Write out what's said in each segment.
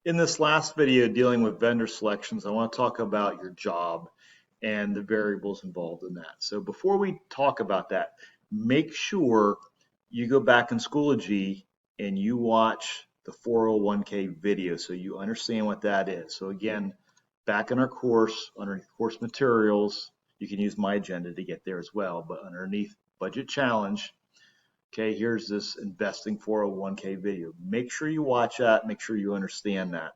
In this last video dealing with vendor selections, I want to talk about your job and the variables involved in that. So before we talk about that, make sure you go back in Schoology and you watch the 401k video so you understand what that is. So again, back in our course, underneath course materials, you can use my agenda to get there as well, but underneath budget challenge, okay, here's this investing 401k video. Make sure you watch that. Make sure you understand that.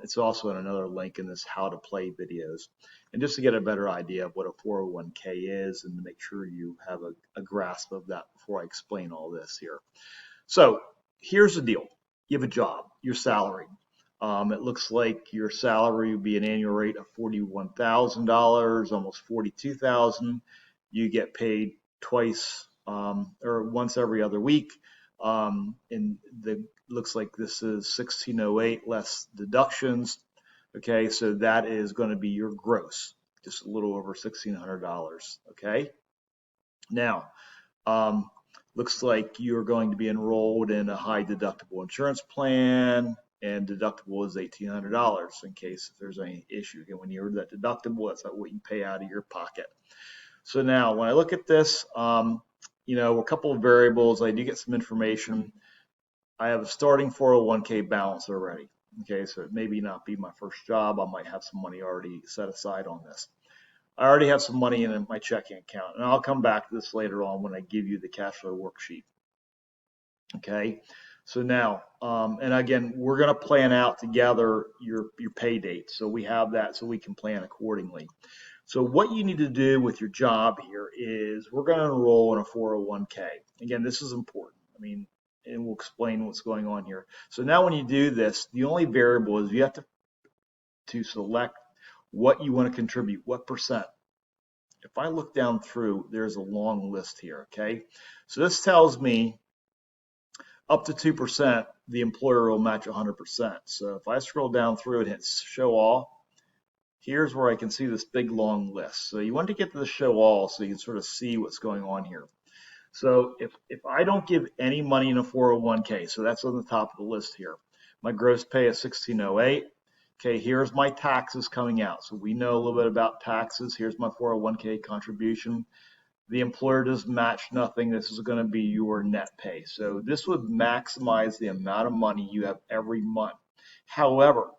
It's also in another link in this how to play videos. And just to get a better idea of what a 401k is and to make sure you have a grasp of that before I explain all this here. So here's the deal. You have a job, your salary. It looks like your salary would be an annual rate of $41,000, almost $42,000. You get paid twice or once every other week. And the looks like this is 1608 less deductions. Okay, so that is going to be your gross, just a little over $1,600. Okay, now looks like you're going to be enrolled in a high deductible insurance plan, and deductible is $1,800 in case if there's any issue. Again, when you're that deductible, that's not what you pay out of your pocket. So now when I look at this, a couple of variables, I do get some information. I have a starting 401k balance already. Okay, so it maybe not be my first job. I might have some money already set aside on this. I already have some money in my checking account, and I'll come back to this later on when I give you the cash flow worksheet. Okay, so now, and again, we're going to plan out together your pay date, so we have that so we can plan accordingly. So what you need to do with your job here is we're going to enroll in a 401k. Again, this is important. And we'll explain what's going on here. So now when you do this, the only variable is you have to select what you want to contribute, what percent. If I look down through, there's a long list here, okay? So this tells me up to 2%, the employer will match 100%. So if I scroll down through and hit show all, here's where I can see this big long list. So you want to get to the show all so you can sort of see what's going on here. So if I don't give any money in a 401k, so that's on the top of the list here. My gross pay is 1608. Okay, here's my taxes coming out. So we know a little bit about taxes. Here's my 401k contribution. The employer does match nothing. This is going to be your net pay. So this would maximize the amount of money you have every month. However,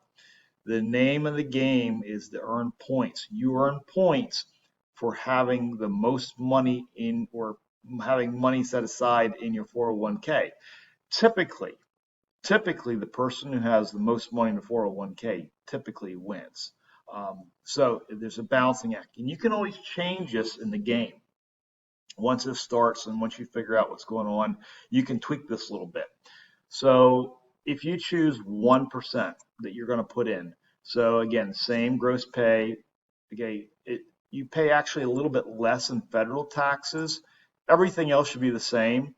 the name of the game is to earn points. You earn points for having the most money in or having money set aside in your 401k. Typically, the person who has the most money in the 401k typically wins. So there's a balancing act, and you can always change this in the game. Once it starts and once you figure out what's going on, you can tweak this a little bit. So if you choose 1% that you're going to put in, so again, same gross pay, okay, you pay actually a little bit less in federal taxes. Everything else should be the same.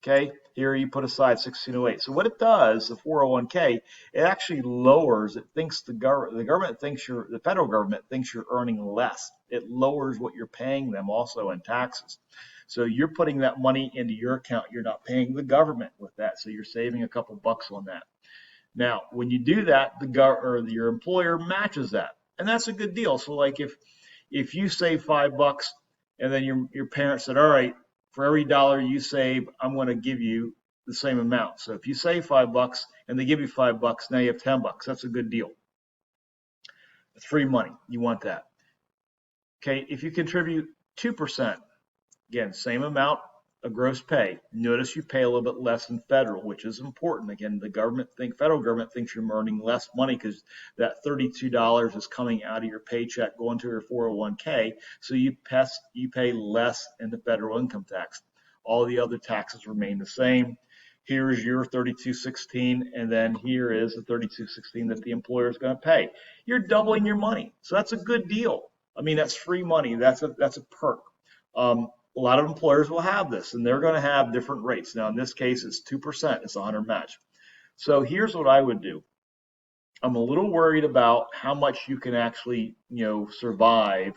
Okay, here you put aside 1608. So what it does, the 401k, it actually lowers. It thinks the government thinks the federal government thinks you're earning less. It lowers what you're paying them also in taxes. So you're putting that money into your account. You're not paying the government with that. So you're saving a couple bucks on that. Now, when you do that, your employer matches that, and that's a good deal. So like if you save $5 and then your parents said, all right, for every dollar you save, I'm going to give you the same amount. So if you save $5 and they give you $5, now you have $10. That's a good deal. It's free money. You want that. Okay, if you contribute 2%, again, same amount of gross pay. Notice you pay a little bit less than federal, which is important. Again, federal government thinks you're earning less money because that $32 is coming out of your paycheck going to your 401k. So you pay less in the federal income tax. All the other taxes remain the same. Here is your 3216, and then here is the 3216 that the employer is going to pay. You're doubling your money, so that's a good deal. That's free money. That's a perk. A lot of employers will have this, and they're going to have different rates. Now, in this case, it's 2%. It's a 100 match. So here's what I would do. I'm a little worried about how much you can actually, survive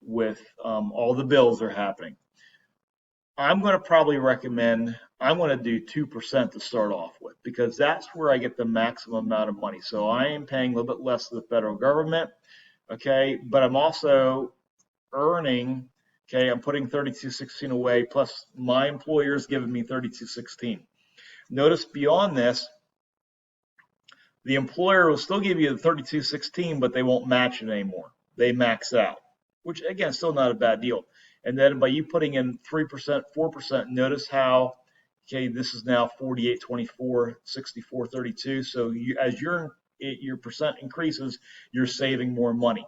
with all the bills that are happening. I'm going to probably recommend, I'm going to do 2% to start off with because that's where I get the maximum amount of money. So I am paying a little bit less to the federal government, okay, but I'm also earning, okay, I'm putting 3216 away plus my employer is giving me 3216. Notice beyond this, the employer will still give you the 3216, but they won't match it anymore. They max out, which again, still not a bad deal. And then by you putting in 3%, 4%, notice how, okay, this is now 48, 24, 64, 32. So as your percent increases, you're saving more money.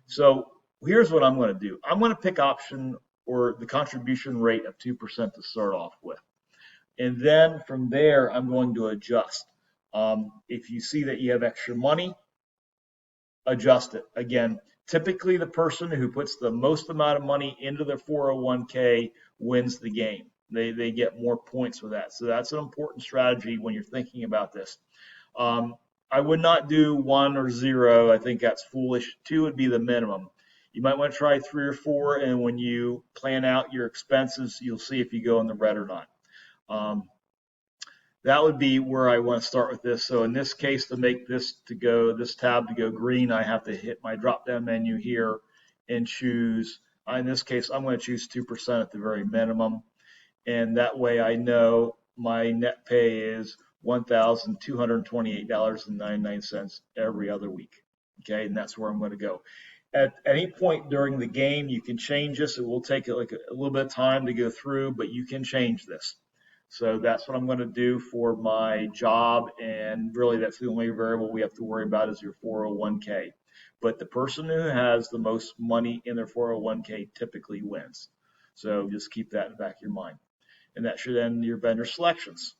So here's what I'm going to do. I'm going to pick option or the contribution rate of 2% to start off with. And then from there, I'm going to adjust. If you see that you have extra money, adjust it. Again, typically the person who puts the most amount of money into their 401k wins the game. They get more points with that. So that's an important strategy when you're thinking about this. Um, I would not do 1 or 0. I think that's foolish. 2 would be the minimum. You might want to try 3 or 4, and when you plan out your expenses, you'll see if you go in the red or not. Um, that would be where I want to start with this. So in this case, to make this tab to go green, I have to hit my drop down menu here and choose, in this case, I'm going to choose 2% at the very minimum. And that way I know my net pay is $1,228.99 every other week. Okay, and that's where I'm going to go. At any point during the game, you can change this. It will take like a little bit of time to go through, but you can change this. So that's what I'm going to do for my job, and really that's the only variable we have to worry about is your 401k. But the person who has the most money in their 401k typically wins. So just keep that in the back of your mind. And that should end your vendor selections.